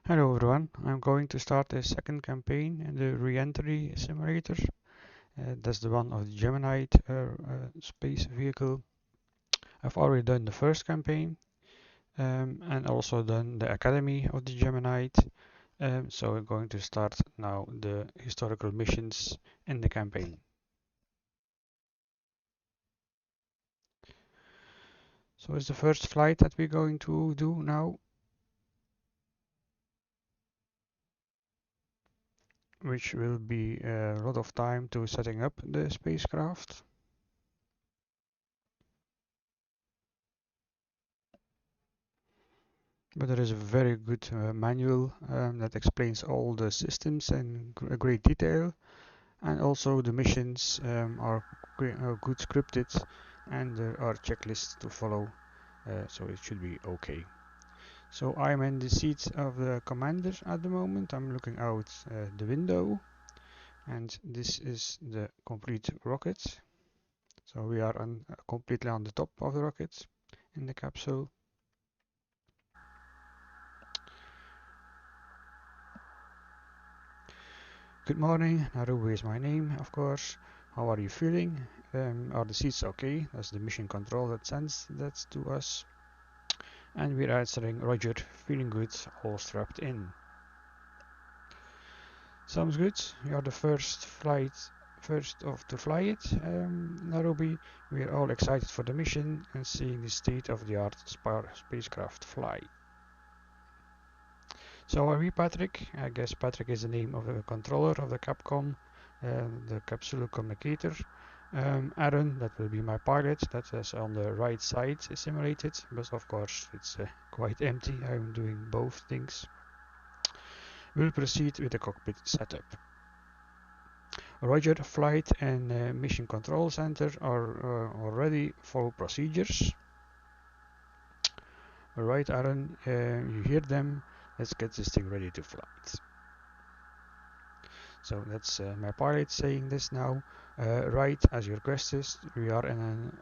Hello everyone, I'm going to start a second campaign in the ReEntry simulator. That's the one of the Gemini space vehicle. I've already done the first campaign and also done the Academy of the Gemini. So we're going to start now the historical missions in the campaign. So it's the first flight that we're going to do now, which will be a lot of time to setting up the spacecraft. But there is a very good manual that explains all the systems in great detail, and also the missions are good scripted, and there are checklists to follow, so it should be okay. So I'm in the seat of the commander at the moment. I'm looking out the window, and this is the complete rocket. So we are completely on the top of the rocket in the capsule. Good morning, Narubu is my name, of course. How are you feeling? Are the seats okay? That's the mission control that sends that to us. And we're answering, Roger, feeling good, all strapped in. Sounds good. You are the first to fly it, Narubi. We are all excited for the mission and seeing the state-of-the-art spacecraft fly. So are we Patrick? I guess Patrick is the name of the controller of the Capcom, the capsule communicator. Aaron, that will be my pilot, that is on the right side simulated, but of course it's quite empty. I'm doing both things. We'll proceed with the cockpit setup. Roger, flight and mission control center are already follow procedures. Alright, Aaron, you hear them. Let's get this thing ready to flight. So that's my pilot saying this now. Right, as your request is, we are in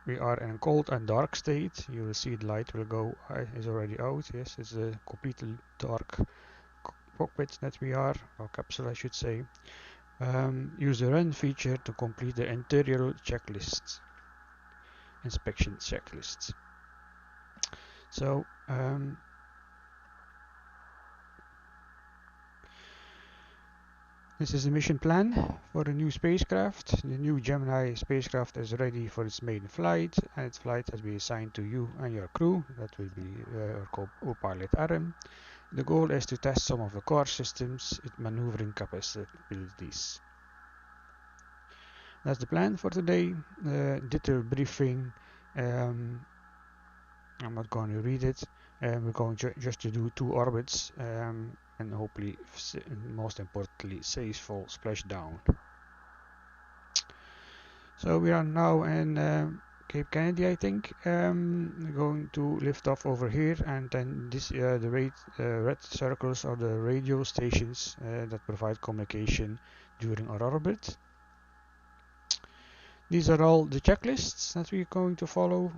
a cold and dark state. You will see the light will go is already out. Yes, it's a completely dark cockpit that we are, or capsule I should say. Use the run feature to complete the interior checklist, inspection checklist. So this is the mission plan for the new spacecraft. The new Gemini spacecraft is ready for its maiden flight, and its flight has been assigned to you and your crew. That will be our co-pilot Aaron. The goal is to test some of the core systems its maneuvering capabilities. That's the plan for today. Detailed briefing. I'm not going to read it. We're going just to do 2 orbits and hopefully, most importantly, safe full splashdown. So we are now in Cape Kennedy, I think. We're going to lift off over here, and then this the red circles are the radio stations that provide communication during our orbit. These are all the checklists that we're going to follow.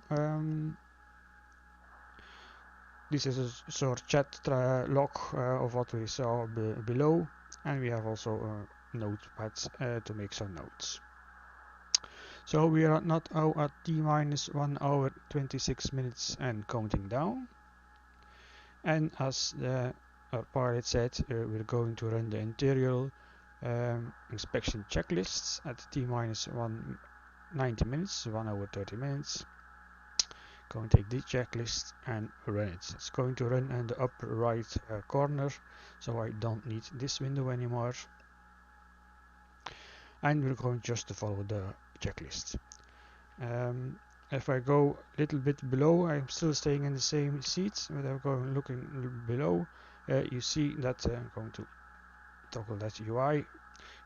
This is a sort of chat log of what we saw below, and we have also notepads to make some notes. So we are not at T-minus 1 hour 26 minutes and counting down. And as our pilot said, we're going to run the interior inspection checklists at T-minus 90 minutes, 1 hour 30 minutes. Going to take this checklist and run it. It's going to run in the upper right corner, so I don't need this window anymore. And we're going just to follow the checklist. If I go a little bit below, I'm still staying in the same seat, but I'm going looking below. You see that I'm going to toggle that UI.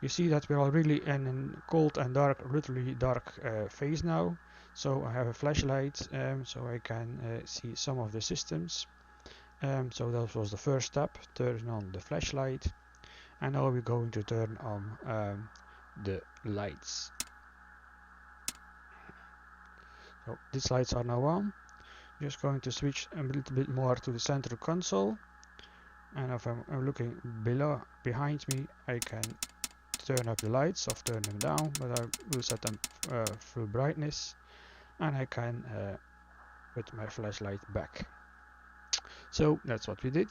You see that we're already in a cold and dark, literally dark phase now. So I have a flashlight, so I can see some of the systems. So that was the first step, turn on the flashlight, and now we're going to turn on the lights. So these lights are now on. Just going to switch a little bit more to the central console. And if I'm looking behind me, I can turn up the lights or turn them down, but I will set them full brightness, and I can put my flashlight back. So that's what we did.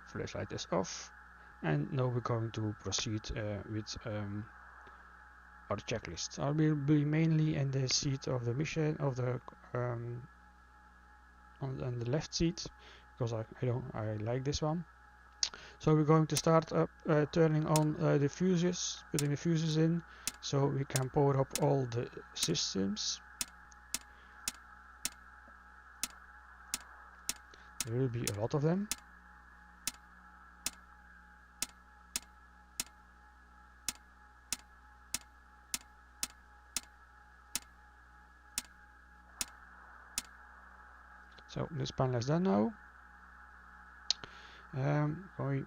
Flashlight is off, and now we're going to proceed with our checklist. I will be mainly in the seat of the mission of the on the left seat, because I like this one. So we're going to start up turning on the fuses, putting the fuses in, so we can power up all the systems. There will be a lot of them. So this panel is done now. Going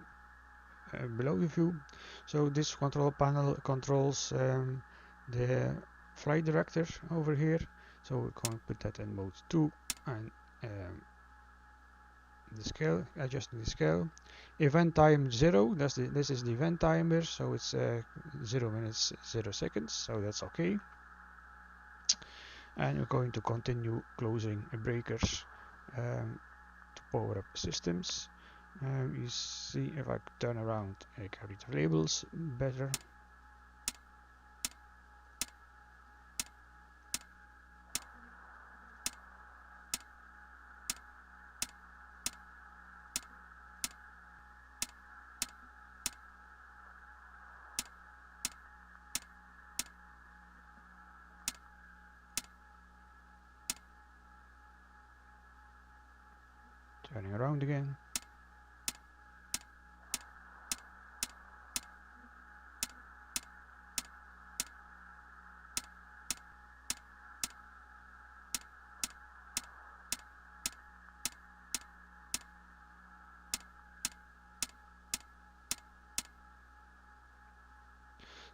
below the view. So this control panel controls the flight director over here. So we're going to put that in mode 2 and the scale, adjusting the scale. Event time 0, this is the event timer, so it's 0 minutes 0 seconds, so that's okay. And we're going to continue closing breakers to power up systems. You see, if I turn around, I can read the labels better. Turning around again.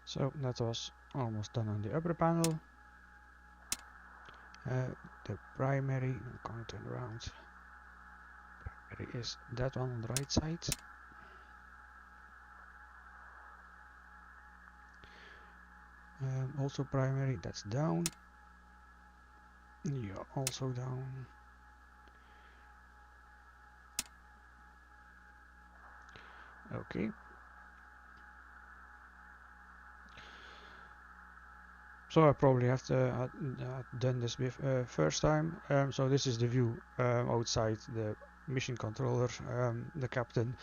So that was almost done on the upper panel. The primary, I'm going to turn around. Primary is that one on the right side. Also primary, that's down. Yeah, also down. Okay. So I probably have to done this first time. So this is the view outside the mission controller, the captain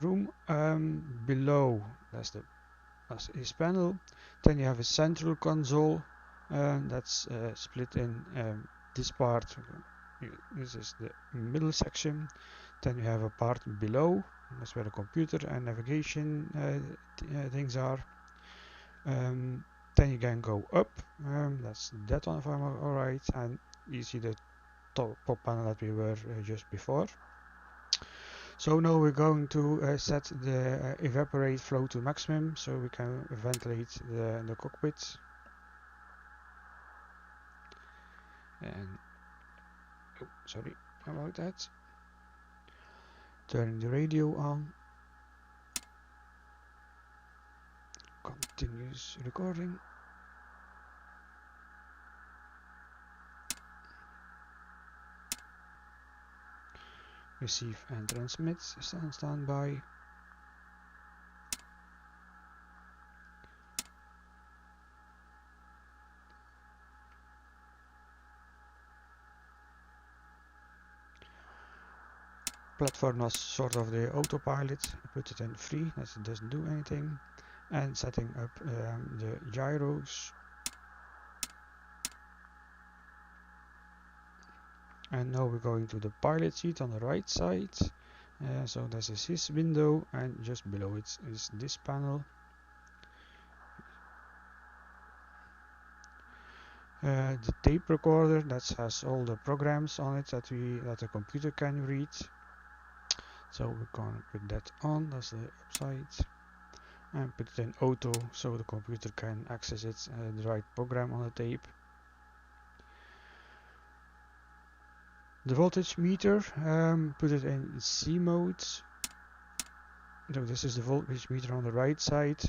room. Below that's his panel. Then you have a central console that's split in this part. This is the middle section. Then you have a part below. That's where the computer and navigation things are. Then you can go up, that's that one if I'm alright, and you see the top panel that we were just before. So now we're going to set the evaporate flow to maximum, so we can ventilate the cockpit. And oh, sorry about that. Turning the radio on. Continuous recording. Receive and transmit is on standby. Platform was sort of the autopilot. I put it in free, that it doesn't do anything. And setting up the gyros. And now we're going to the pilot seat on the right side. So this is his window, and just below it is this panel. The tape recorder that has all the programs on it that the computer can read. So we're going to put that on. That's the upside. And put it in auto so the computer can access it, the right program on the tape. The voltage meter, put it in C mode. So this is the voltage meter on the right side.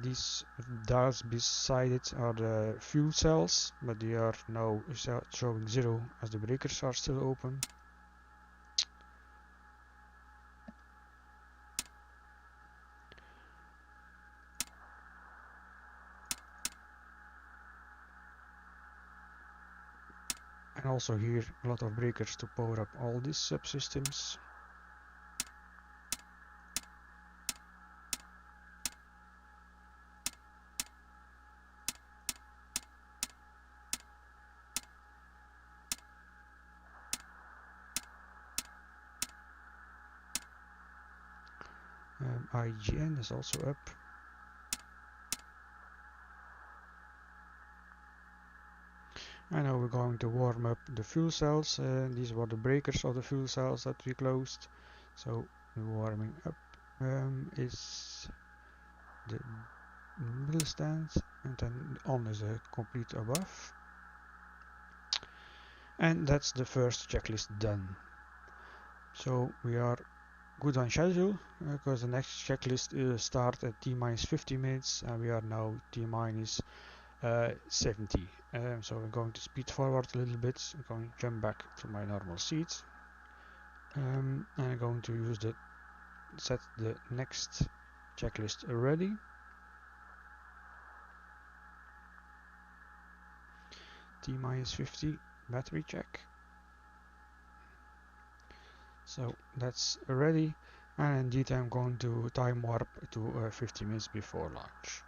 These dials beside it are the fuel cells, but they are now showing 0 as the breakers are still open. And also here a lot of breakers to power up all these subsystems. IGN is also up. And now we're going to warm up the fuel cells. These were the breakers of the fuel cells that we closed. So the warming up is the middle stand, and then on is a complete above. And that's the first checklist done. So we are good on schedule, because the next checklist start at t-minus 50 minutes, and we are now t-minus 70. So we're going to speed forward a little bit. I'm going to jump back to my normal seat. And I'm going to use the set the next checklist ready. T-minus 50 battery check. So that's ready, and indeed I'm going to time warp to 50 minutes before launch.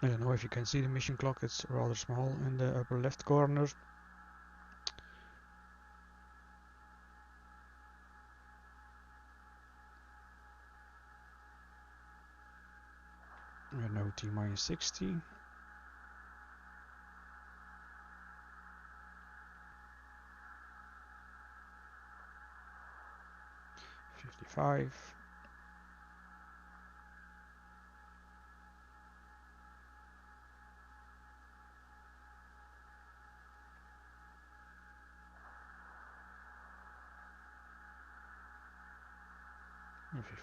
I don't know if you can see the mission clock, it's rather small in the upper left corner. We are now T-minus 60. 55.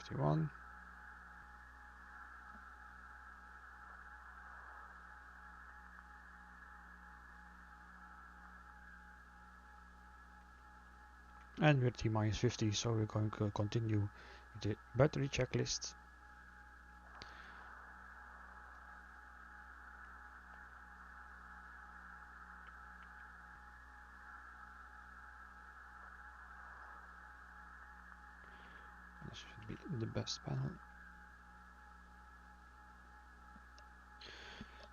51. And we're T-minus 50, so we're going to continue with the battery checklist. This should be the best panel.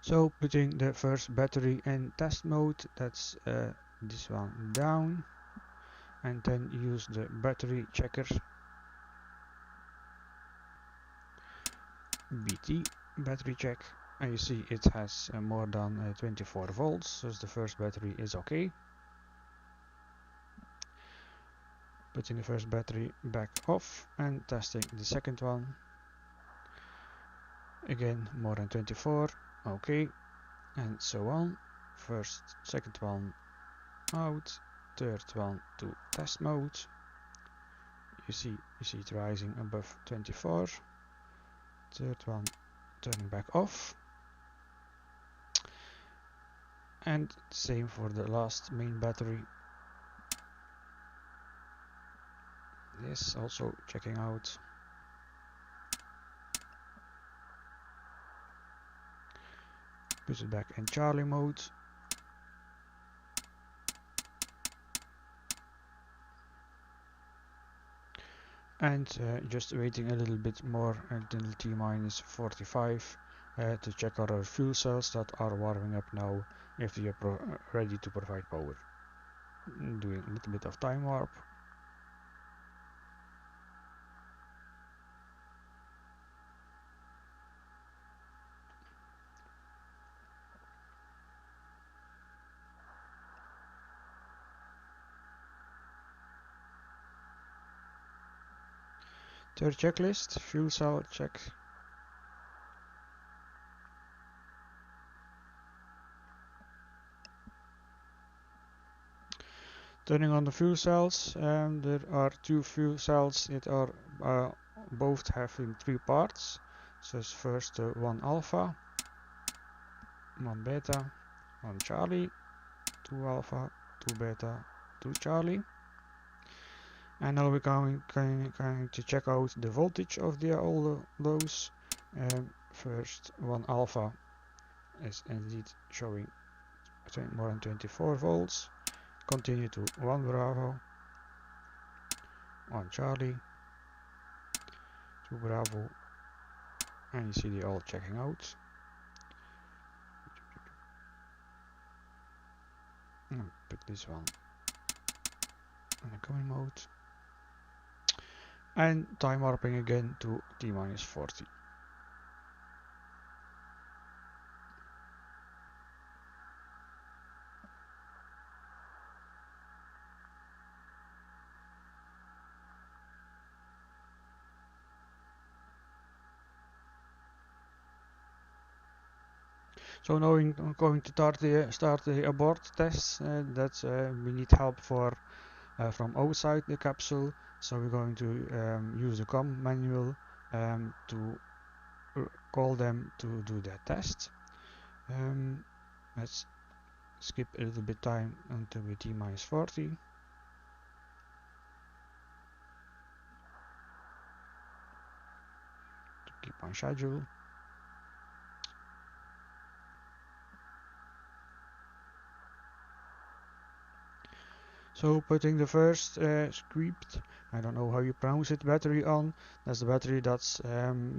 So putting the first battery in test mode, that's this one down, and then use the battery checker BT battery check, and you see it has more than 24 volts, so the first battery is okay. Putting the first battery back off and testing the second one. Again, more than 24, okay, and so on. First, second one out, third one to test mode. You see it rising above 24. Third one turning back off. And same for the last main battery. This also checking out. Put it back in Charlie mode. And just waiting a little bit more until T-minus 45 to check our fuel cells that are warming up now, if they are ready to provide power. Doing a little bit of time warp. Third checklist, fuel cell check. Turning on the fuel cells, there are two fuel cells that are both having three parts. So it's first one alpha, one beta, one Charlie, two alpha, two beta, two Charlie. And now we're going to check out the voltage of all those. First one alpha is indeed showing more than 24 volts. Continue to 1 Bravo, 1 Charlie, 2 Bravo, and you see they all checking out. And put this one in the going mode. And time warping again to T-minus 40. So now I'm going to start the abort tests. We need help from outside the capsule. So we're going to use the COM manual to call them to do their test. Let's skip a little bit time until we T-minus 40. To keep on schedule. So putting the first script, I don't know how you pronounce it, battery on. That's the battery that's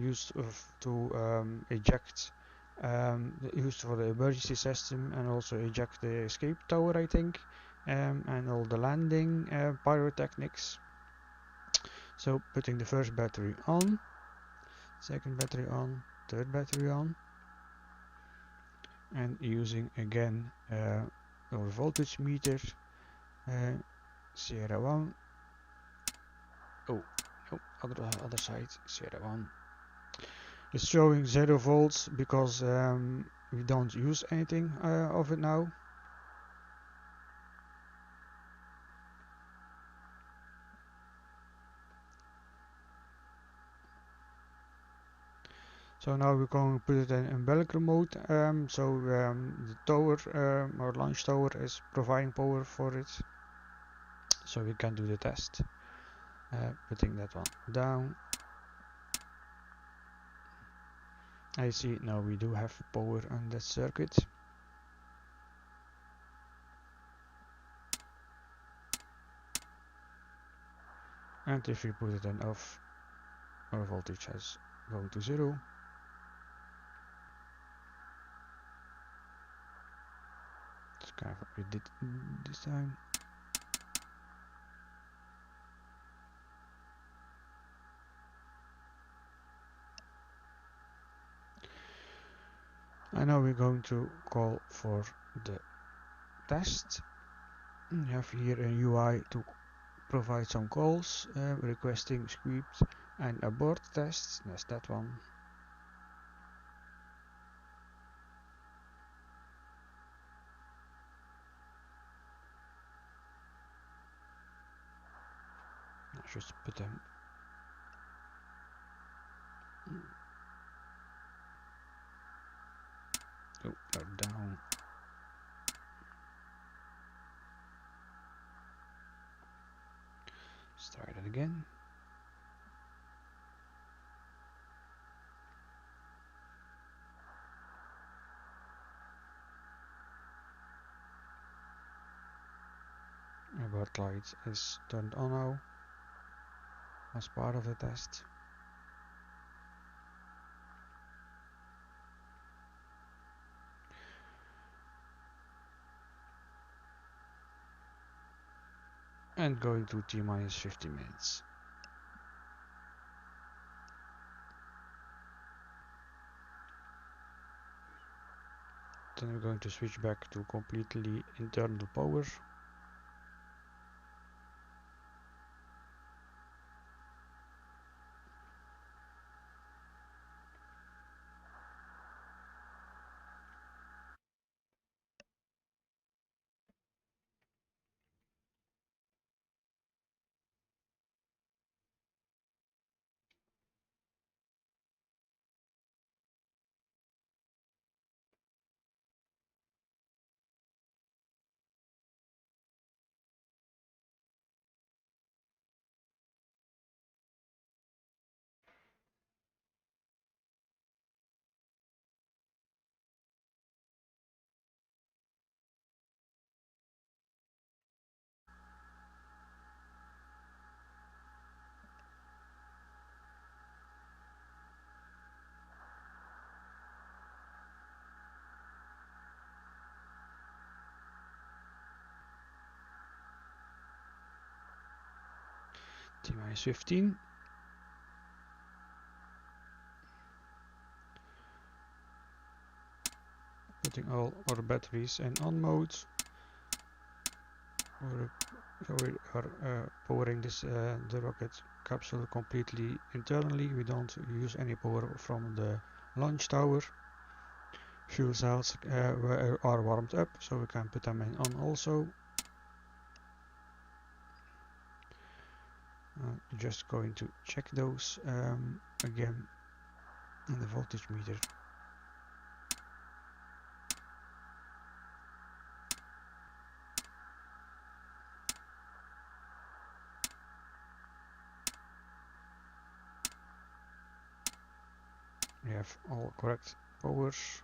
used to eject, used for the emergency system and also eject the escape tower, I think, and all the landing pyrotechnics. So putting the first battery on, second battery on, third battery on, and using again our voltage meter. Sierra 1. Oh, no, other side, Sierra 1. It's showing 0 volts because we don't use anything of it now. So now we're going to put it in umbilical mode. The tower, our launch tower, is providing power for it. So we can do the test. Putting that one down. I see now we do have power on that circuit. And if we put it on off, our voltage has gone to 0. It's kind of what we did this time. And now we're going to call for the test. We have here a UI to provide some calls, requesting script and abort tests. That's that one. I just put them. Oh, they're down. Let's try that again. Abort light is turned on now as part of the test. And going to T-minus 50 minutes. Then we're going to switch back to completely internal power. T minus 15. Putting all our batteries in on mode. So we are powering this the rocket capsule completely internally. We don't use any power from the launch tower. Fuel cells are warmed up, so we can put them in on also. Just going to check those again on the voltage meter. We have all correct powers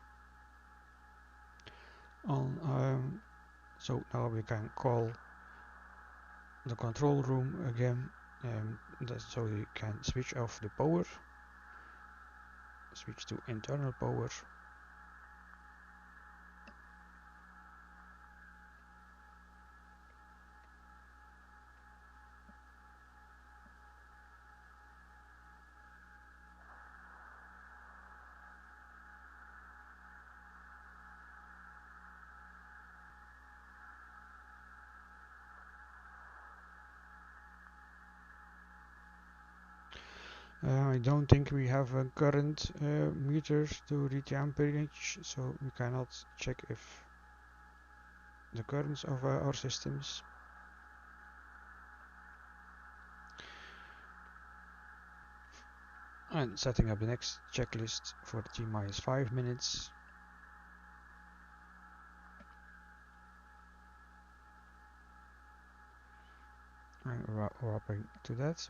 on, so now we can call the control room again, so we can switch off the power, switch to internal power. I don't think we have a current meter to read the amperage, so we cannot check if the currents of our systems. And setting up the next checklist for T minus 5 minutes. And wrapping to that.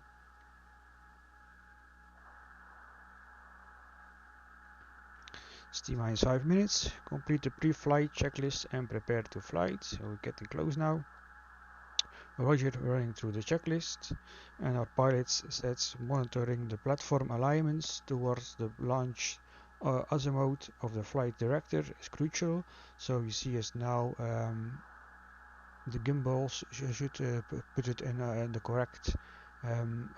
It's T minus 5 minutes. Complete the pre-flight checklist and prepare to flight. So we're getting close now. Roger, running through the checklist, and our pilot sets monitoring the platform alignments towards the launch azimuth of the flight director is crucial. So you see us now the gimbals should put it in the correct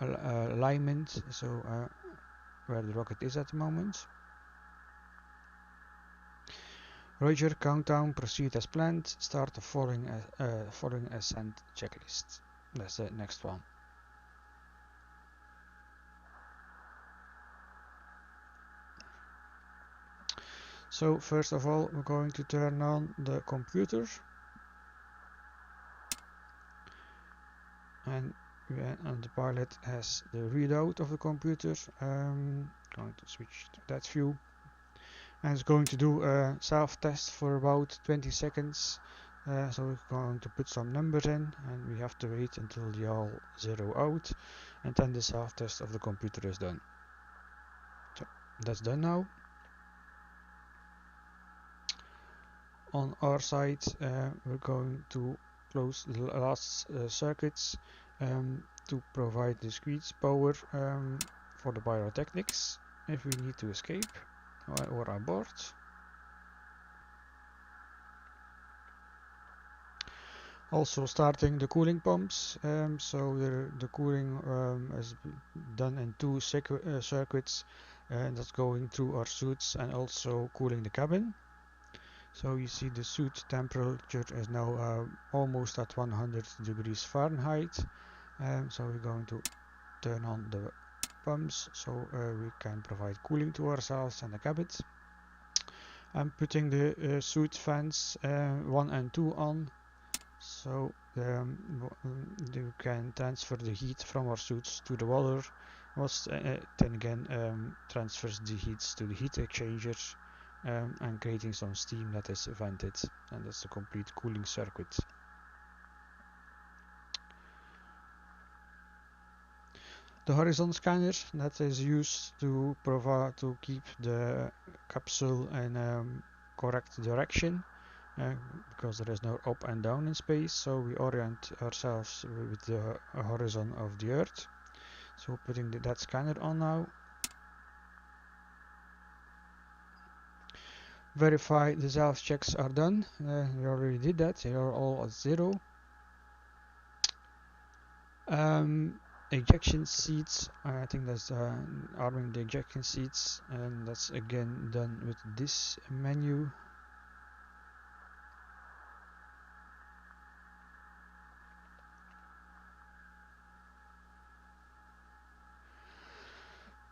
alignment, so where the rocket is at the moment. Roger, countdown, proceed as planned, start the following ascent checklist. That's the next one. So first of all, we're going to turn on the computer, and the pilot has the readout of the computer. Going to switch to that view, and it's going to do a self-test for about 20 seconds. So we're going to put some numbers in, and we have to wait until they all zero out, and then the self-test of the computer is done. So that's done now. On our side, we're going to close the last circuits to provide discrete power for the pyrotechnics if we need to escape or abort. Also starting the cooling pumps, so the cooling is done in two circuits, that's going through our suits and also cooling the cabin. So you see the suit temperature is now almost at 100 degrees Fahrenheit. So we're going to turn on the pumps so we can provide cooling to ourselves and the cabin. I'm putting the suit fans 1 and 2 on, so you can transfer the heat from our suits to the water, which then again transfers the heat to the heat exchangers and creating some steam that is vented, and that's a complete cooling circuit. The horizon scanner that is used to keep the capsule in correct direction, because there is no up and down in space, so we orient ourselves with the horizon of the Earth. So putting that scanner on now. Verify the self checks are done. We already did that. They are all at 0. ejection seats. I think that's arming the ejection seats, and that's again done with this menu.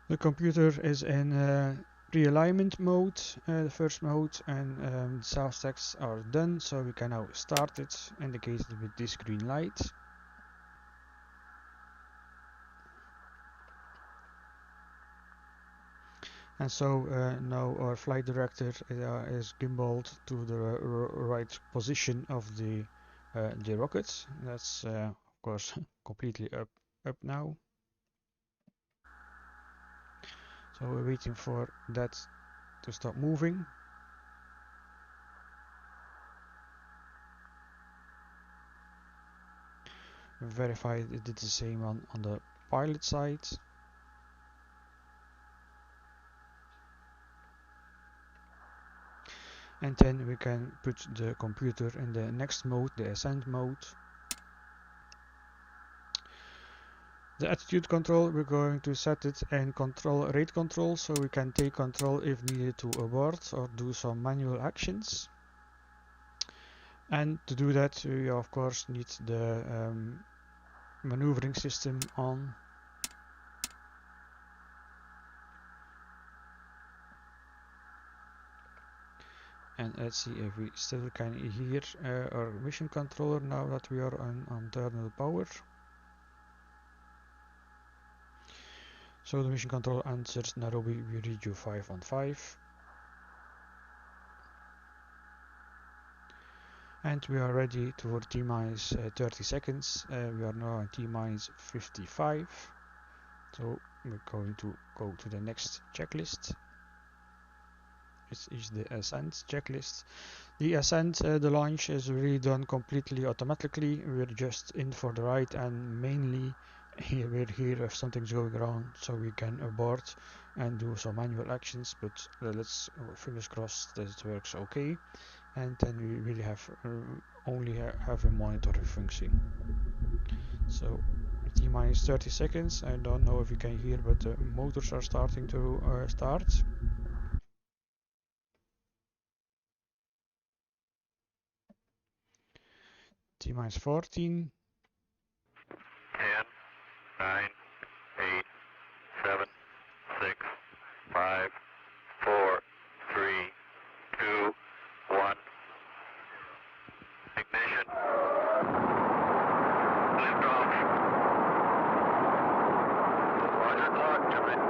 The computer is in realignment mode, the first mode, and self stacks are done, so we can now start it, indicated with this green light. And so now our flight director is gimbaled to the right position of the rocket. That's of course completely up now. So we're waiting for that to stop moving. Verify it did the same on the pilot side. And then we can put the computer in the next mode, the ascent mode. The attitude control, we're going to set it in control rate control, so we can take control if needed to abort or do some manual actions. And to do that, we of course need the maneuvering system on. And let's see if we still can hear our mission controller now that we are on terminal power. So the mission controller answers Nairobi, we read you 5 on 5. And we are ready for T-minus 30 seconds. We are now on T-minus 55. So we're going to go to the next checklist. This is the ascent checklist. The ascent, the launch is really done completely automatically. We're just in for the ride, and mainly we're here if something's going wrong, so we can abort and do some manual actions. But let's fingers crossed that it works okay. And then we really have only have a monitoring function. So T-minus 30 seconds. I don't know if you can hear, but the motors are starting to start. T-minus 14. 10, 9, 8, 7, 6, 5, 4, 3, 2, 1. Ignition. Liftoff. Roger, clock, Gemini.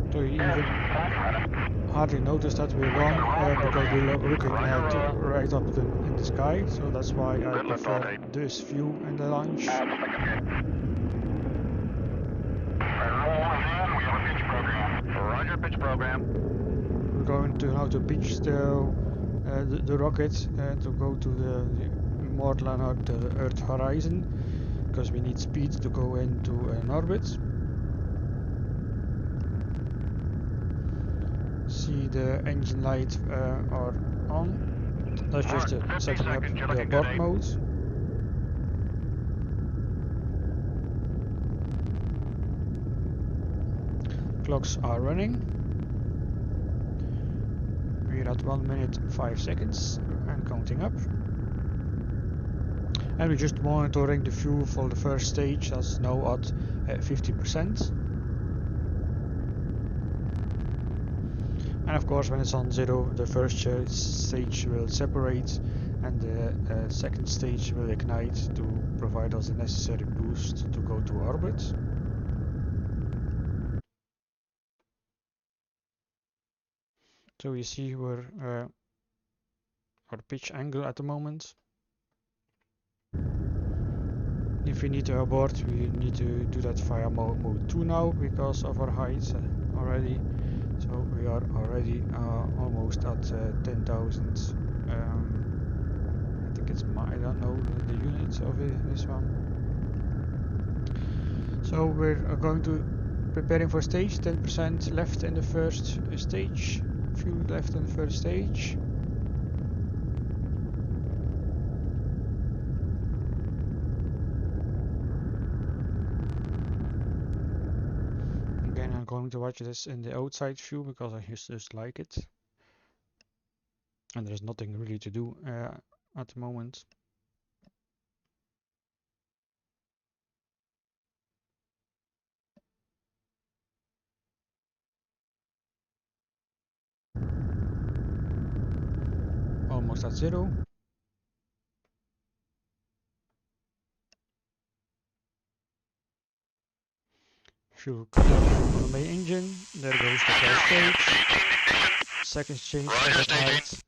So you even hardly notice that we're gone because we're looking right up in the sky. So that's why I prefer this view in the launch. Roger, pitch program. We're going to now to pitch the rocket to go to the more than the Earth horizon, because we need speed to go into an orbit. See the engine light are on. That's just setting up the abort mode. Clocks are running. We're at 1 minute 5 seconds and counting up. And we're just monitoring the fuel for the first stage. That's now at 50%. And of course, when it's on 0, the first stage will separate and the second stage will ignite to provide us the necessary boost to go to orbit. So you see where our pitch angle at the moment. If we need to abort, we need to do that via mode 2 now because of our height already. So we are already almost at 10,000. I think it's I don't know the units of this one. So we're going to preparing for stage, 10% left in the first stage, fuel left in the first stage. Again, I'm going to watch this in the outside view because I just like it. And there's nothing really to do at the moment. Almost at 0. Fuel cut off on the main engine. There goes the first stage. Second stage as at night.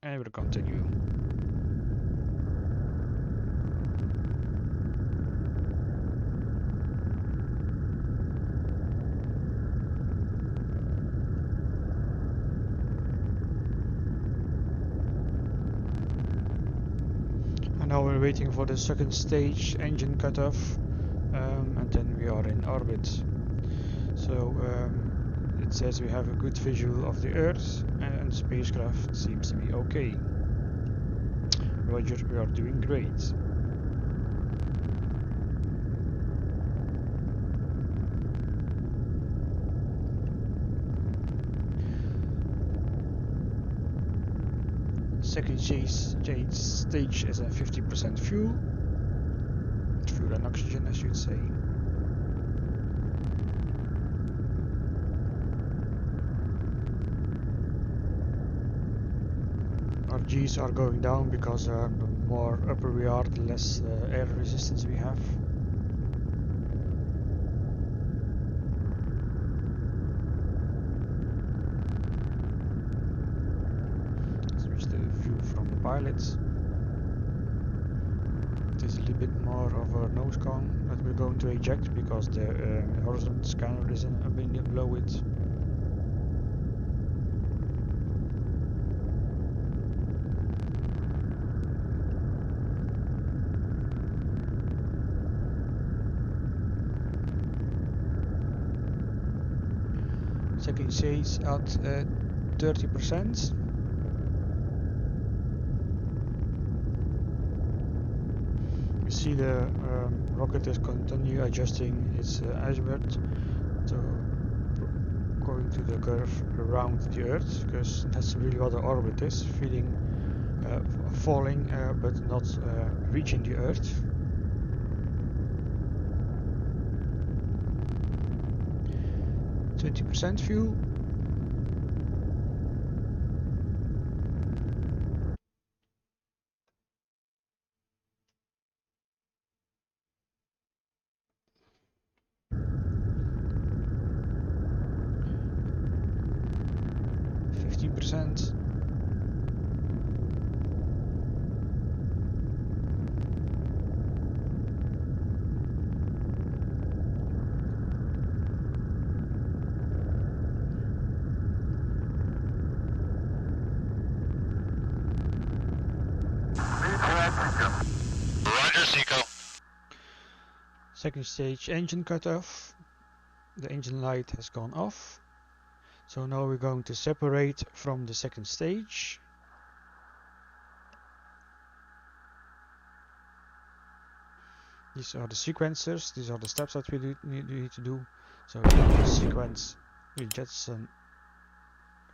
And we'll continue. And now we're waiting for the second stage engine cutoff, and then we are in orbit. So it says we have a good visual of the Earth, and the spacecraft seems to be okay. Roger, we are doing great. Second stage is at 50% fuel and oxygen, I should say. Our G's are going down because the more upper we are, the less air resistance we have. Switch the view from the pilots. It is a little bit more of a nose cone that we're going to eject because the horizon scanner is below it. Second stage at 30%. You see the rocket is continue adjusting its azimuth to going to the curve around the Earth, because that's really what the orbit is, falling but not reaching the Earth. %20 fuel. %. Roger, Seco. Second stage engine cut off. The engine light has gone off. So now we're going to separate from the second stage. These are the sequencers, these are the steps that we need to do. So we have the sequence, we jettison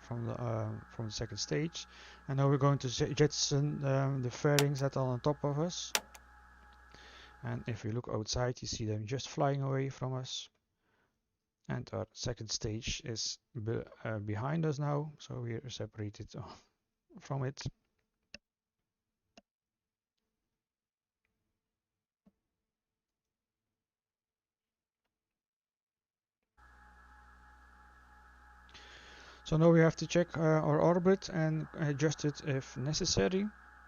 from the second stage. And now we're going to jettison the fairings that are on top of us. And if we look outside, you see them just flying away from us. And our second stage is behind us now, so we are separated from it. So now we have to check our orbit and adjust it if necessary.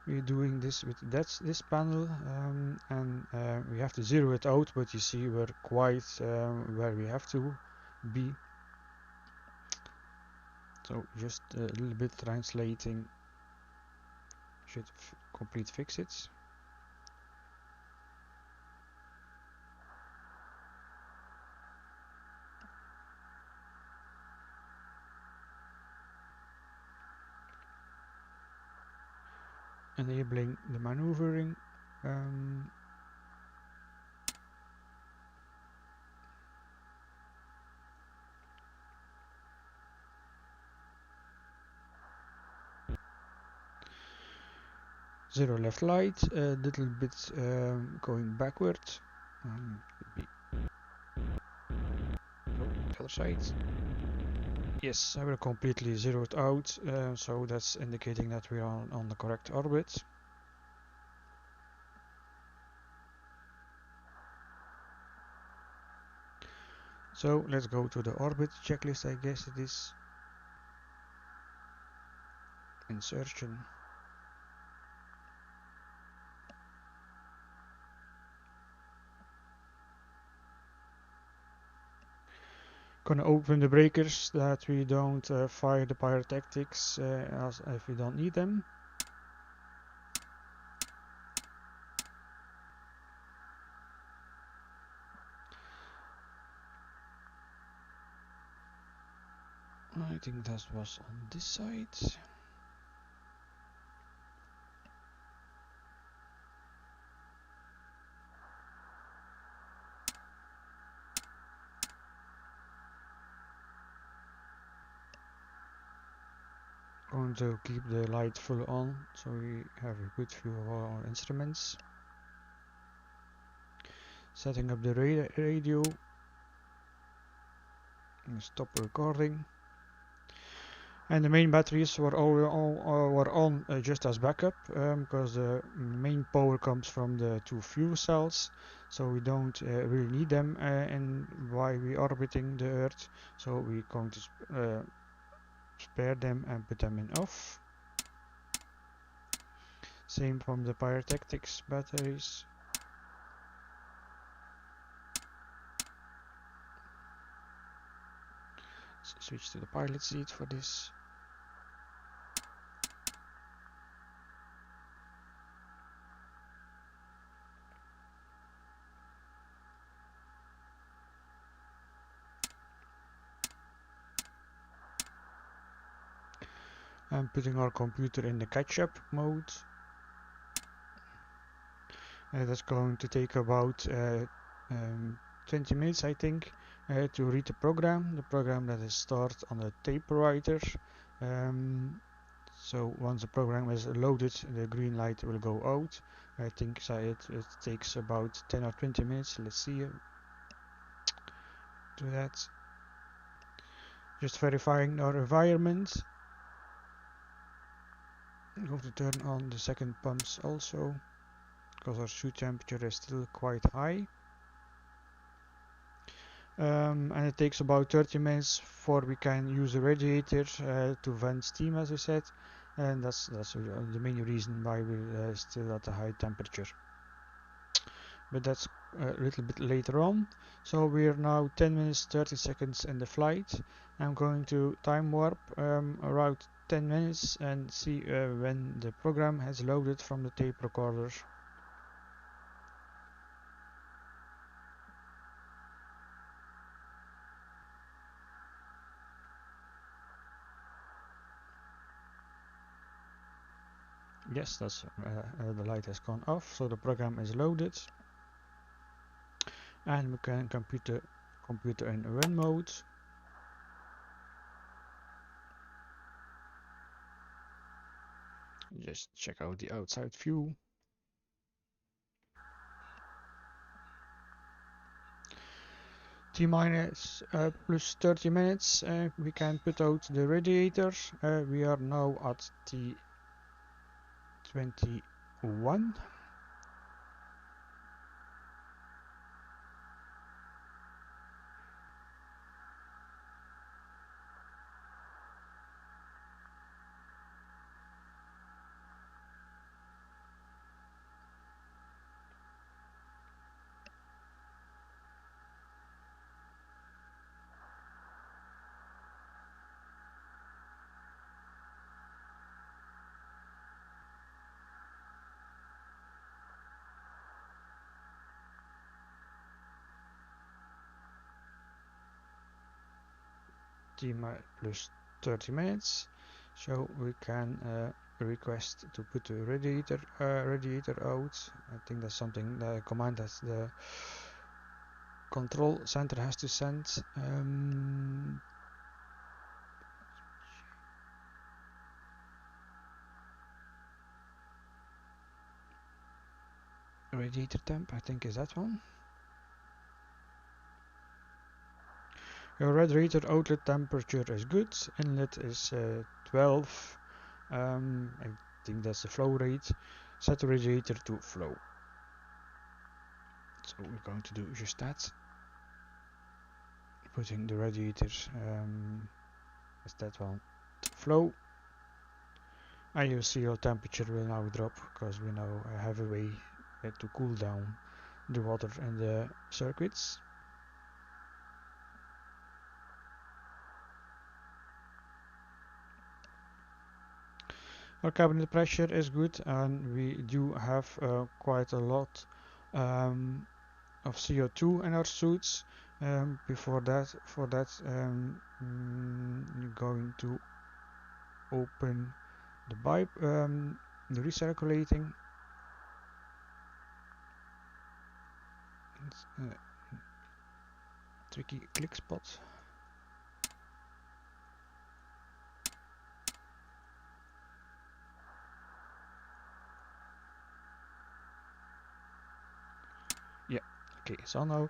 We're doing this with this panel, and we have to zero it out, but you see we're quite where we have to be. So just a little bit translating should complete fix it. enabling the maneuvering. Zero left light, a little bit going backwards. The other side. Yes, I will completely zeroed out, so that's indicating that we are on the correct orbit. So let's go to the orbit checklist, I guess it is. Insertion. Gonna open the breakers that we don't fire the pyrotactics as if we don't need them. I think that was on this side. Going to keep the light full on so we have a good view of all our instruments. Setting up the radio. Stop recording. And the main batteries were on just as backup because the main power comes from the two fuel cells, so we don't really need them while we orbiting the Earth. So we're going to spare them and put them in off. Same from the pyrotactics batteries. Switch to the pilot seat for this. I'm putting our computer in the catch-up mode. That's going to take about 20 minutes, I think, to read the program that is stored on the tape writer. So once the program is loaded, the green light will go out. I think so it takes about 10 or 20 minutes. Let's see. Do that. Just verifying our environment. I'm going to turn on the second pumps also, because our chute temperature is still quite high. And it takes about 30 minutes before we can use the radiator to vent steam, as I said, and that's the main reason why we're still at a high temperature. But that's a little bit later on. So we're now 10 minutes 30 seconds in the flight. I'm going to time warp around 10 minutes and see when the program has loaded from the tape recorder. Yes, that's the light has gone off, so the program is loaded, and we can computer in run mode. Just check out the outside view. T minus plus 30 minutes. We can put out the radiator. We are now at T21. T plus 30 minutes. So we can request to put the radiator out. I think that's something, the command that the control center has to send. Radiator temp, I think, is that one. Your radiator outlet temperature is good. Inlet is 12. I think that's the flow rate. Set the radiator to flow. So we're going to do just that. Putting the radiator, is that one, to flow. And you see your temperature will now drop because we now have a way to cool down the water in the circuits. Our cabinet pressure is good, and we do have quite a lot of CO2 in our suits. For that, you're going to open the pipe, the recirculating. It's a tricky click spot. Yeah, okay, so now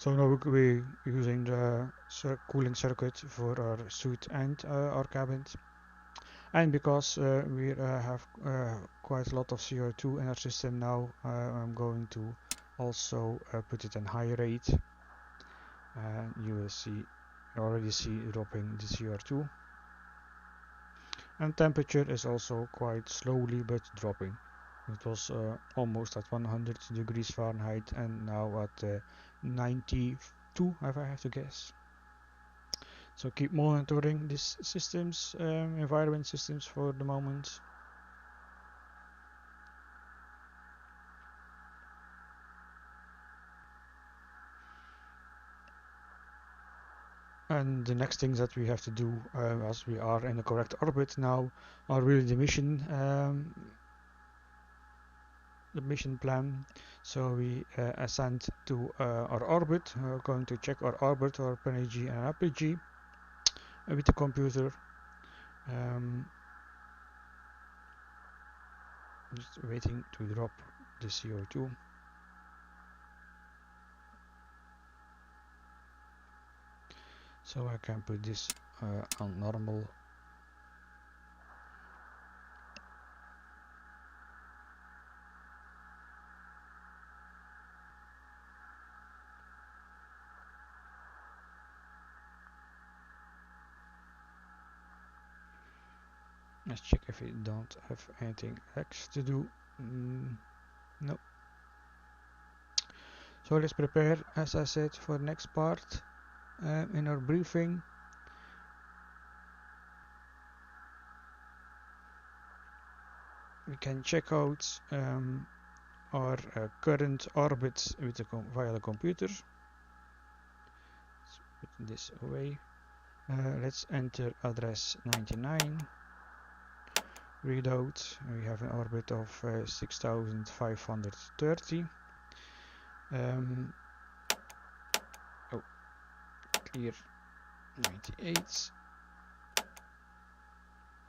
we're using the cooling circuit for our suit and our cabin. And because we have quite a lot of CO2 in our system now, I'm going to also put it in high rate. You will see, already see dropping the CO2. And temperature is also quite slowly but dropping. It was almost at 100 degrees Fahrenheit and now at 92, if I have to guess. So keep monitoring these systems, environment systems for the moment. And the next things that we have to do, as we are in the correct orbit now, are really the mission plan. So we ascend to our orbit. We're going to check our orbit, our perigee and apogee with the computer. Just waiting to drop the CO2. So I can put this on normal. Let's check if we don't have anything else to do. No. So let's prepare, as I said, for the next part in our briefing. We can check out our current orbit with via the computer. Let's put this away. Let's enter address 99. Readout. We have an orbit of 6530. Clear 98.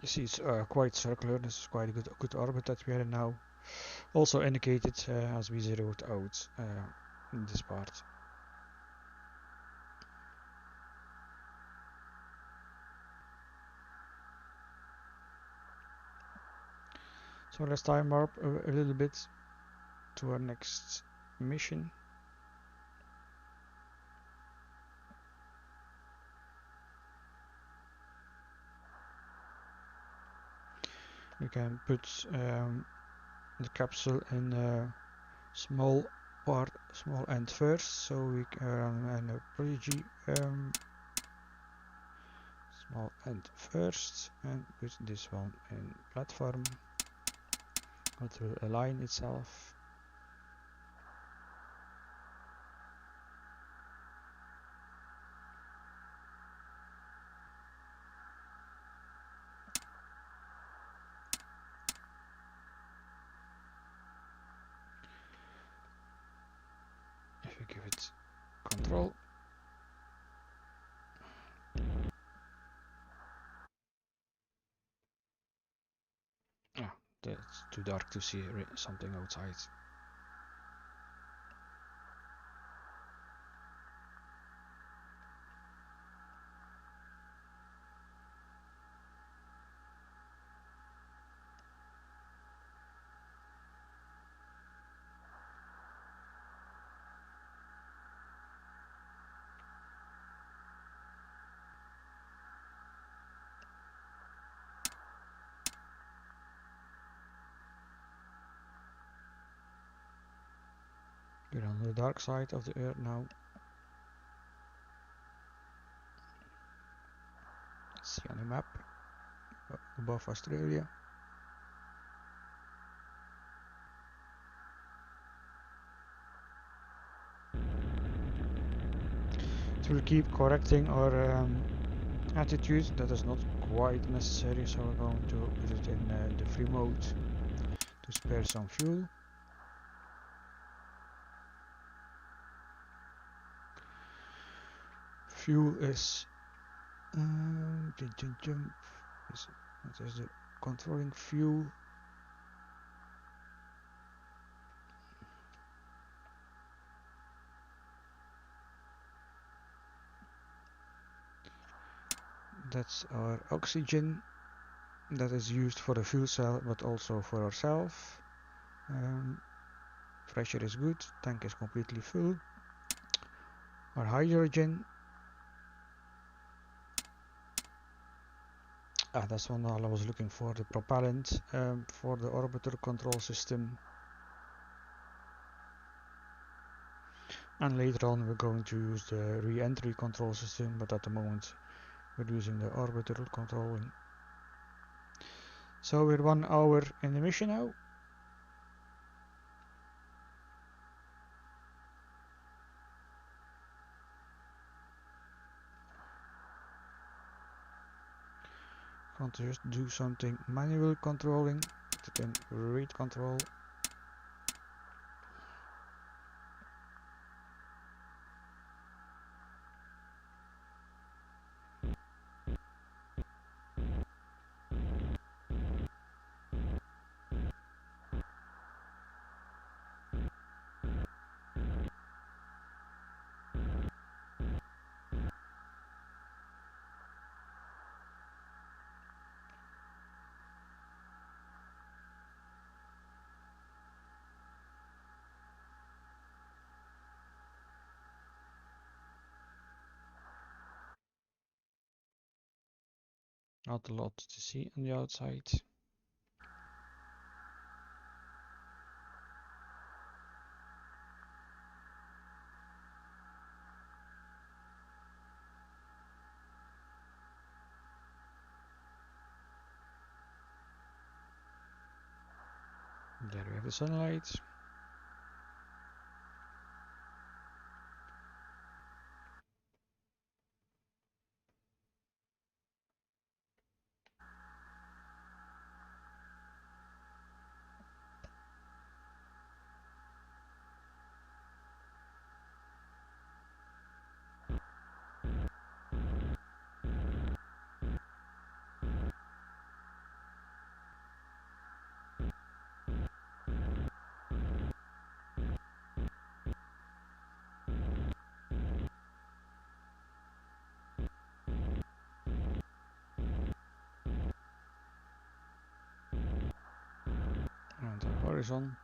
You see it's quite circular. This is quite a good orbit that we are in now. Also indicated as we zeroed out in this part. So let's time warp a little bit to our next mission. We can put the capsule in small end first, so we can a perigee small end first, and put this one in platform. Go to align itself. give it control. Ah, that's too dark to see something outside. We're on the dark side of the Earth now. See on the map above Australia. It will keep correcting our attitude. That is not quite necessary, so we're going to put it in the free mode to spare some fuel. Fuel is what is the controlling fuel? That's our oxygen that is used for the fuel cell, but also for ourselves. Pressure is good, tank is completely full. Our hydrogen, that's one I was looking for, the propellant for the orbiter control system. And later on we're going to use the re-entry control system, but at the moment we're using the orbiter controlling. So we're 1 hour in the mission now. Can't just do something manual controlling, put it in read control. Not a lot to see on the outside. There we have the sunlight. And the horizon.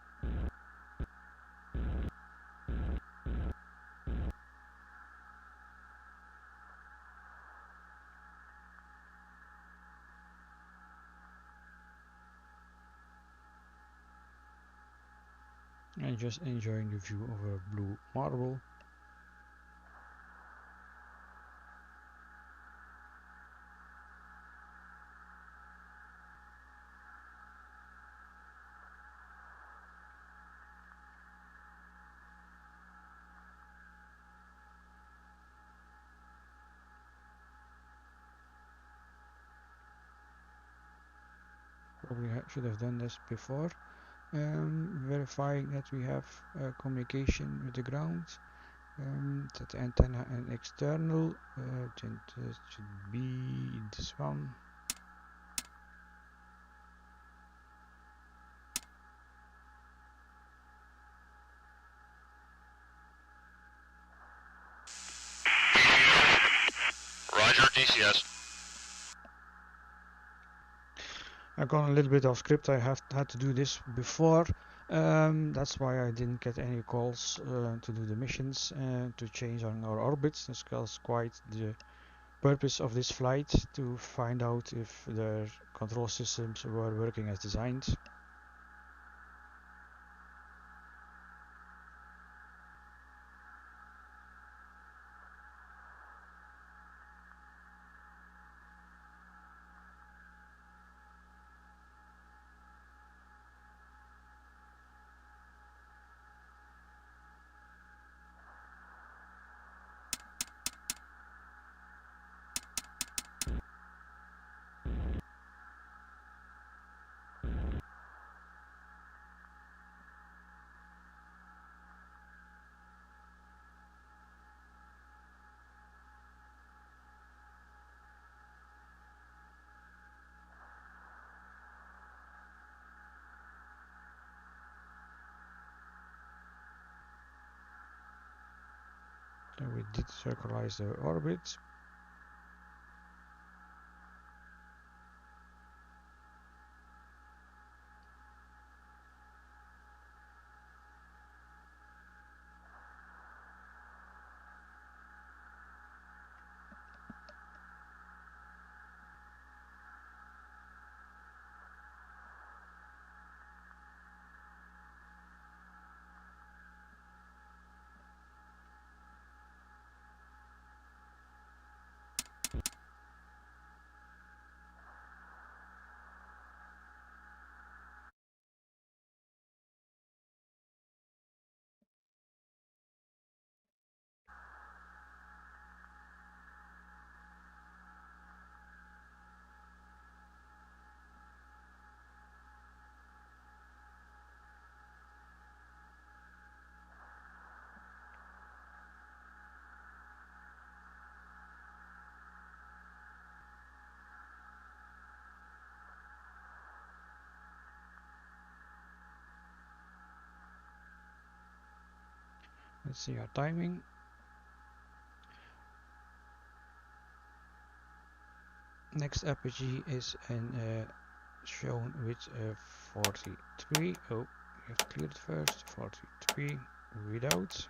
And just enjoying the view of a blue marble. Probably should have done this before. Verifying that we have communication with the ground. Set the antenna and external. Then it should be this one. Roger, DCS. I've gone a little bit off script. I have had to do this before. That's why I didn't get any calls to do the missions to change on our orbits. This was quite the purpose of this flight, to find out if their control systems were working as designed. So we did circularize the orbit. Let's see our timing. Next apogee is shown with 43. Oh, we have to clear it first. 43 without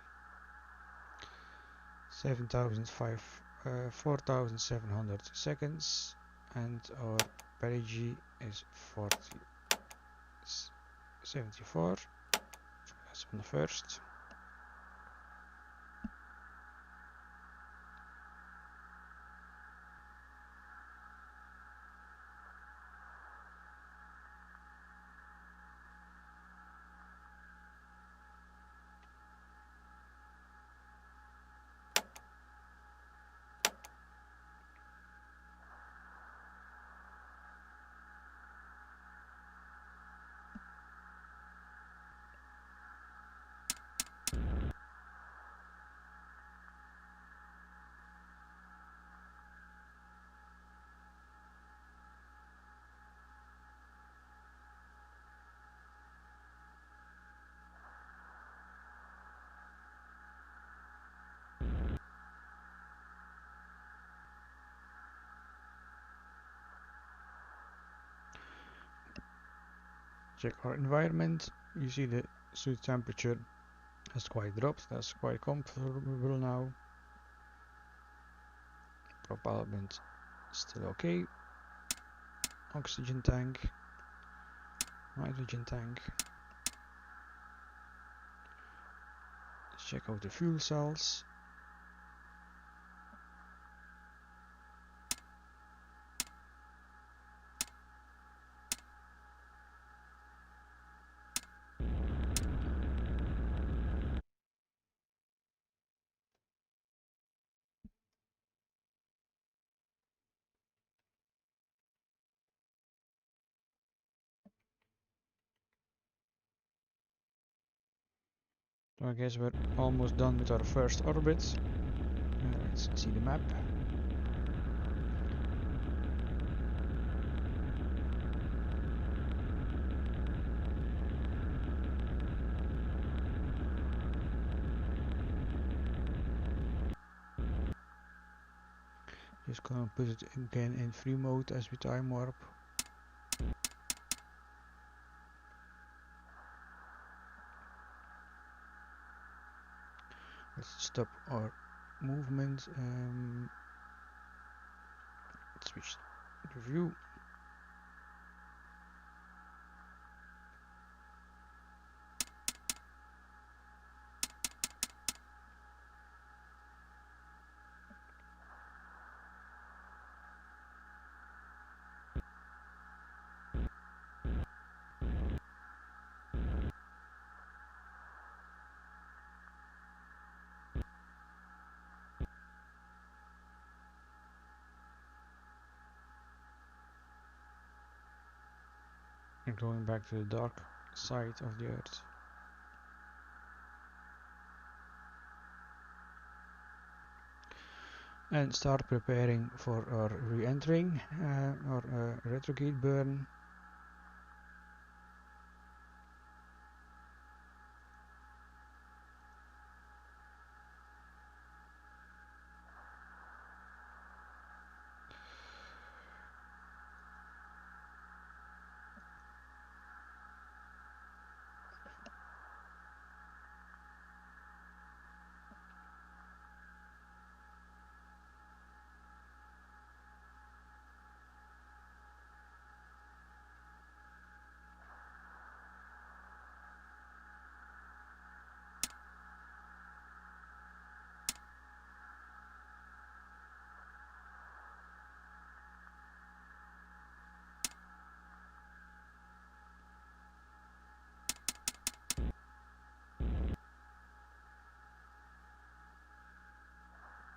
4,700 seconds, and our perigee is 74. That's on the first. Check our environment. You see the suit temperature has quite dropped. That's quite comfortable now. Propellant still okay. Oxygen tank, nitrogen tank. Let's check out the fuel cells. So I guess we're almost done with our first orbit. Let's see the map. Just gonna put it again in free mode as we time warp. Let's stop our movement. Switch the view. And going back to the dark side of the Earth. And start preparing for our re-entering or retrograde burn.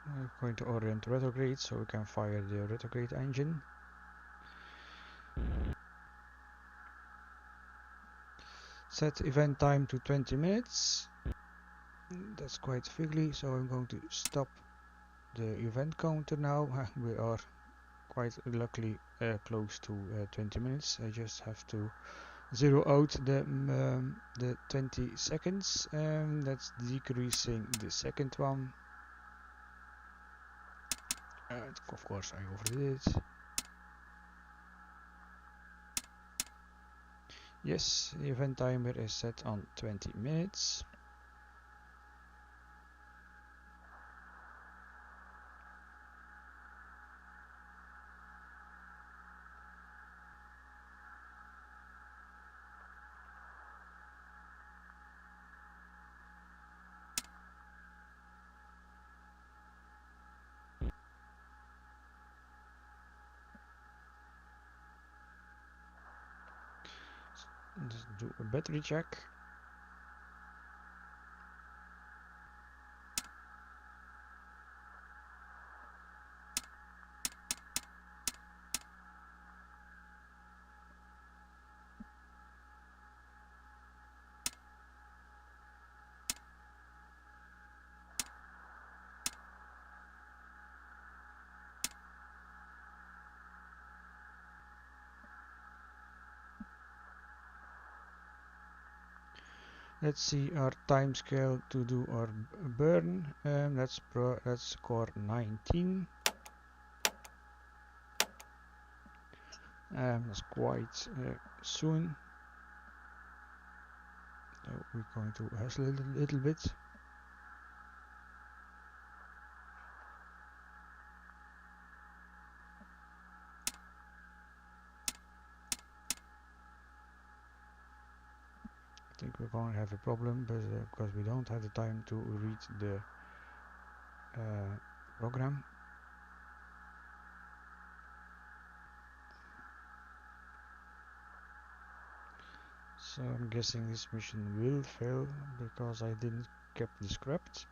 We're going to orient retrograde so we can fire the retrograde engine. Set event time to 20 minutes. That's quite fiddly, so I'm going to stop the event counter now. We are quite luckily close to 20 minutes. I just have to zero out the 20 seconds. That's decreasing the second one. Of course I overdid it. Yes, the event timer is set on 20 minutes. Just do a battery check. Let's see our time scale to do our burn. Let's score 19. That's quite soon. So we're going to hustle a little bit. I think we're going to have a problem, but because we don't have the time to read the program. So I'm guessing this mission will fail because I didn't keep the script.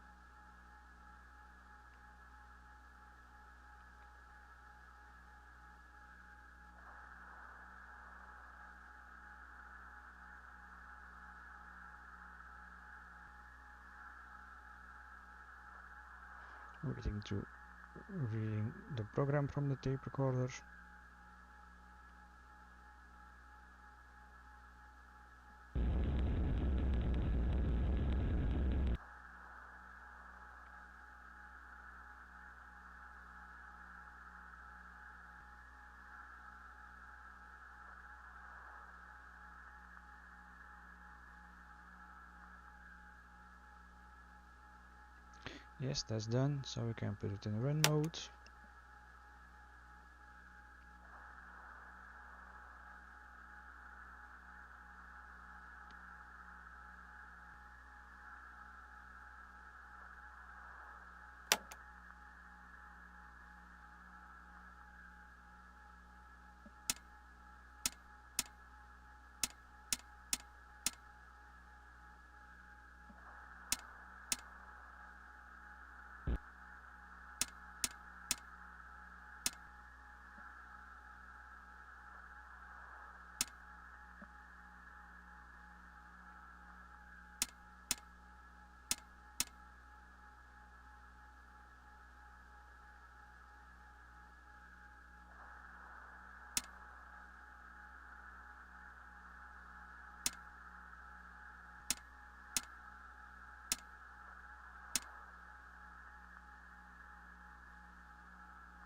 waiting to reading the program from the tape recorder. Yes, that's done, so we can put it in run mode.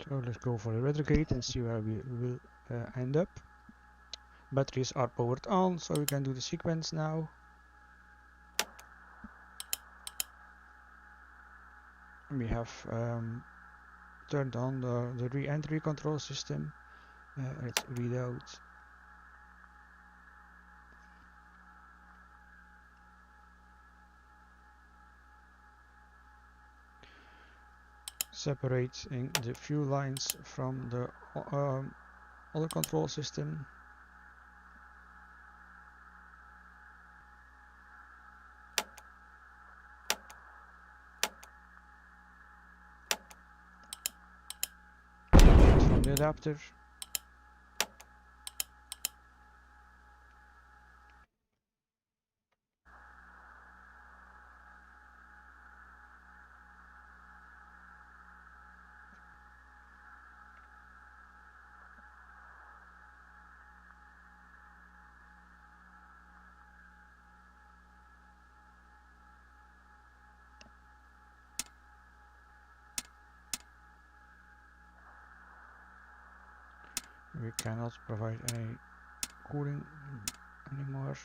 So let's go for the retrograde and see where we will end up. Batteries are powered on, so we can do the sequence now. We have turned on the re-entry control system. Let's read out. Separating the fuel lines from the other control system. From the adapter. We cannot provide any cooling anymore.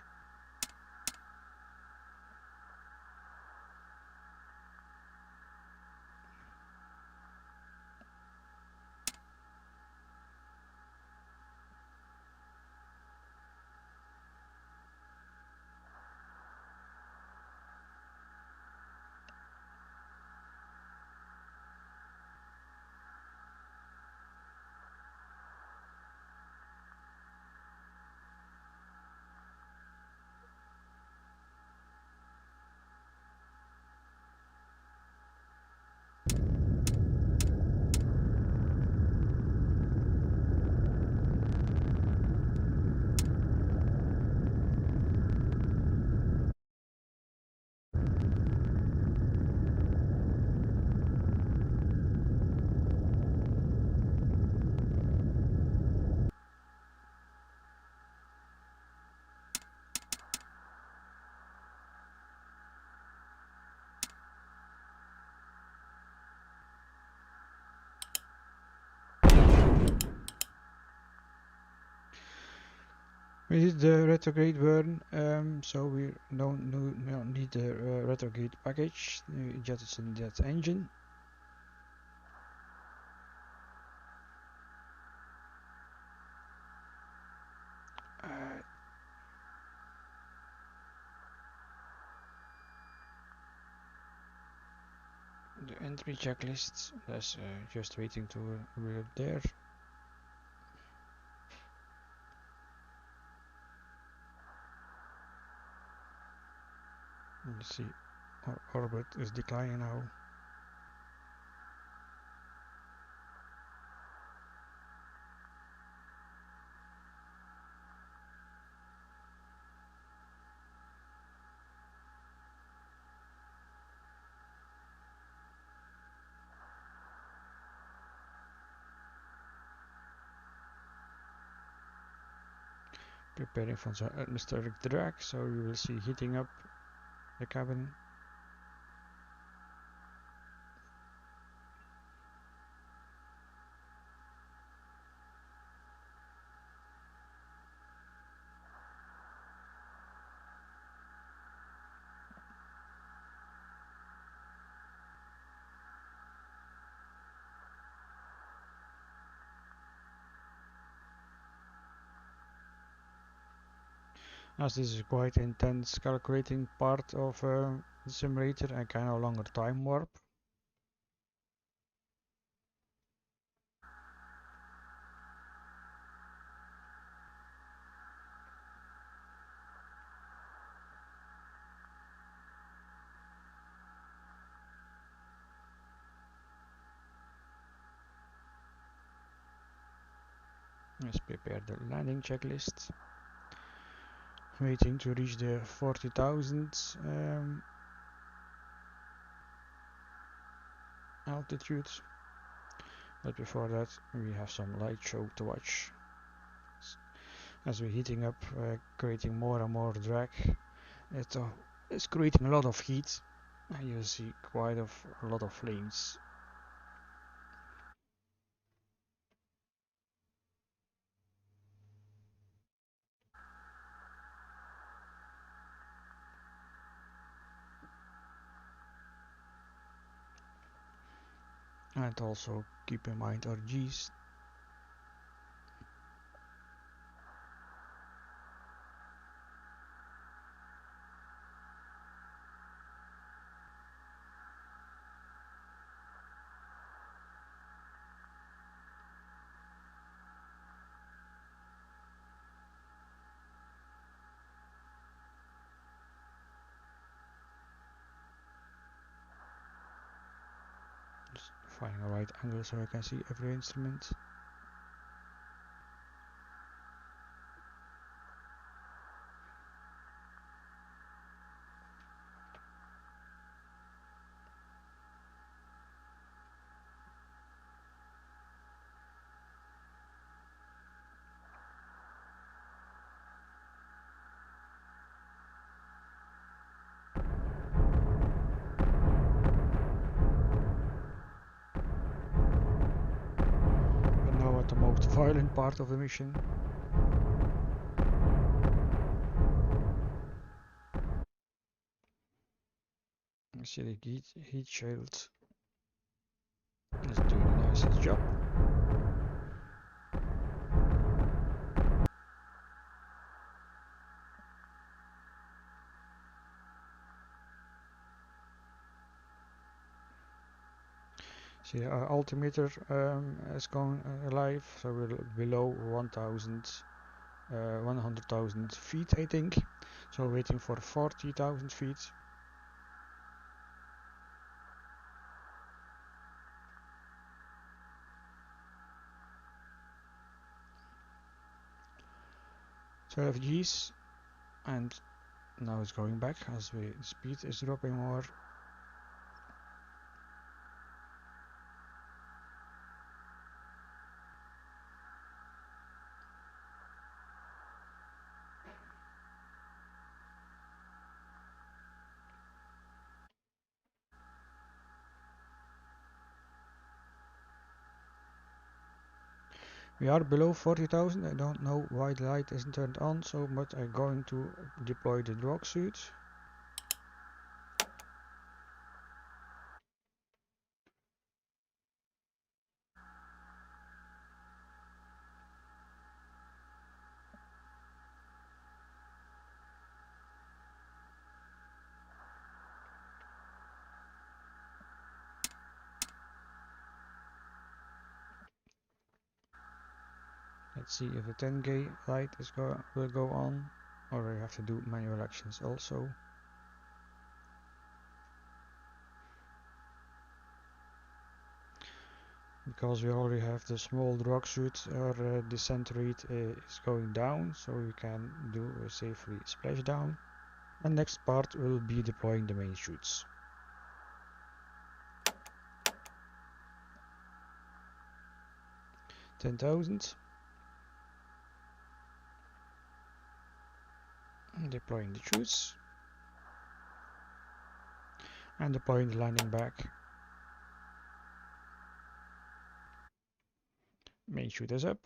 We did the retrograde burn, so we don't need the retrograde package. Jettison that engine. The entry checklist. That's just waiting to be up there. You see, our orbit is declining now. preparing for the atmospheric drag, so you will see heating up the cabin. As this is quite intense calculating part of the simulator, I can no longer time warp. Let's prepare the landing checklist. Waiting to reach the 40,000 altitude. But before that, we have some light show to watch. As we're heating up, creating more and more drag, it's creating a lot of heat, and you see quite a lot of flames. And also keep in mind our G's. Just finding a right angle so I can see every instrument. The most violent part of the mission. You see the heat shield. Let's do the nicest job. See, our altimeter is going live, so we're below 100,000 feet, I think. So waiting for 40,000 feet. So 12 G's, and now it's going back as the speed is dropping more. We are below 40,000. I don't know why the light isn't turned on, so but I'm going to deploy the drop suit. Let's see if the 10K light will go on, or I have to do manual actions also. Because we already have the small drag suit, our descent rate is going down, so we can do a safely splashdown. And next part will be deploying the main chutes. 10,000. Deploying the chutes. And deploying the landing bag. Main chute is up.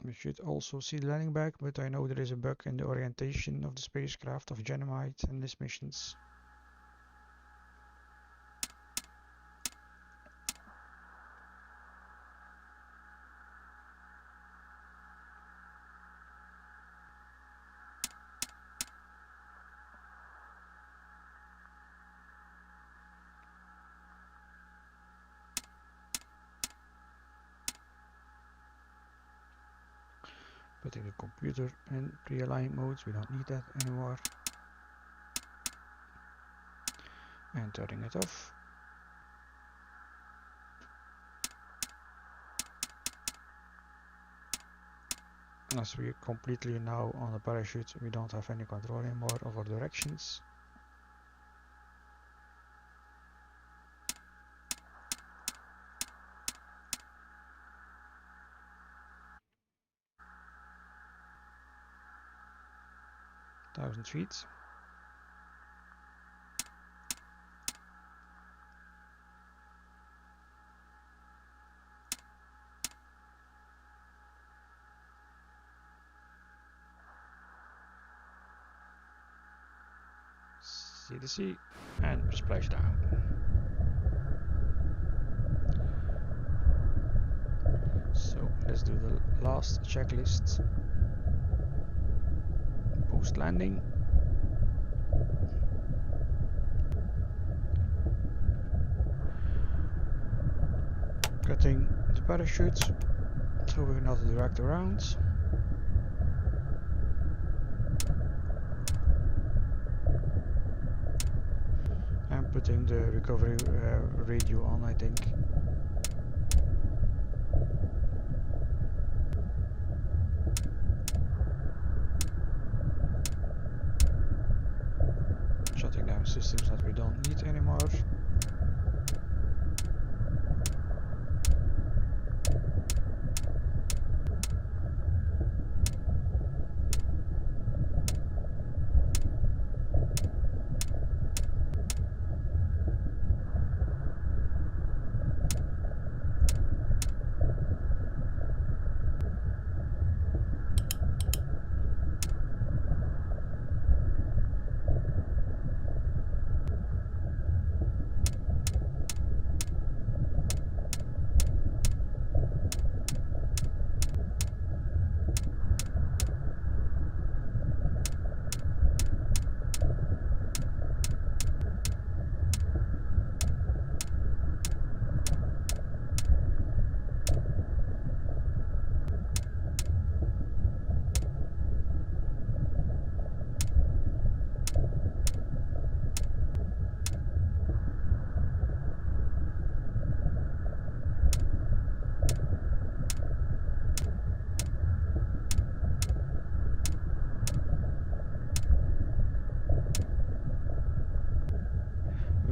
We should also see the landing bag, but I know there is a bug in the orientation of the spacecraft of Gemini in these missions. Putting the computer in pre-align modes, we don't need that anymore. And turning it off. As we completely now on the parachute, we don't have any control anymore over directions. Thousand feet. CDC and splashdown. So let's do the last checklist. Post landing. Cutting the parachute so we're not dragged around. And putting the recovery radio on, I think. Shutting down systems that we don't need anymore.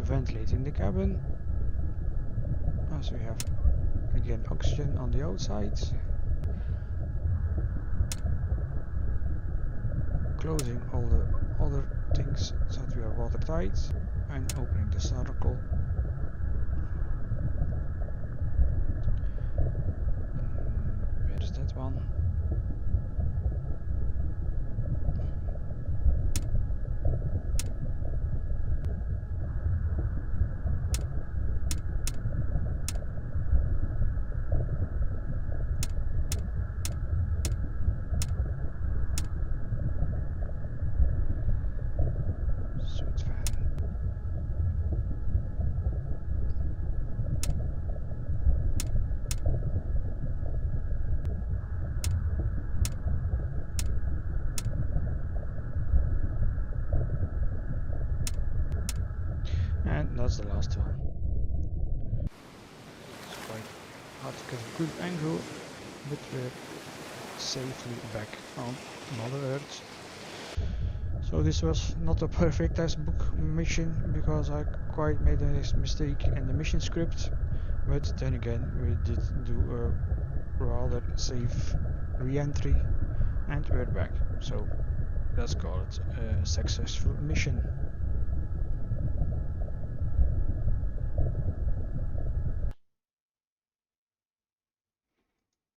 Ventilating the cabin, as we have again oxygen on the outside. Closing all the other things so that we are watertight, and opening the snorkel. Where is that one? And that's the last one. It's quite hard to get a good angle, but we're safely back on Mother Earth. So this was not a perfect textbook mission because I quite made a mistake in the mission script, but then again we did do a rather safe re-entry And we're back. So let's call it a successful mission.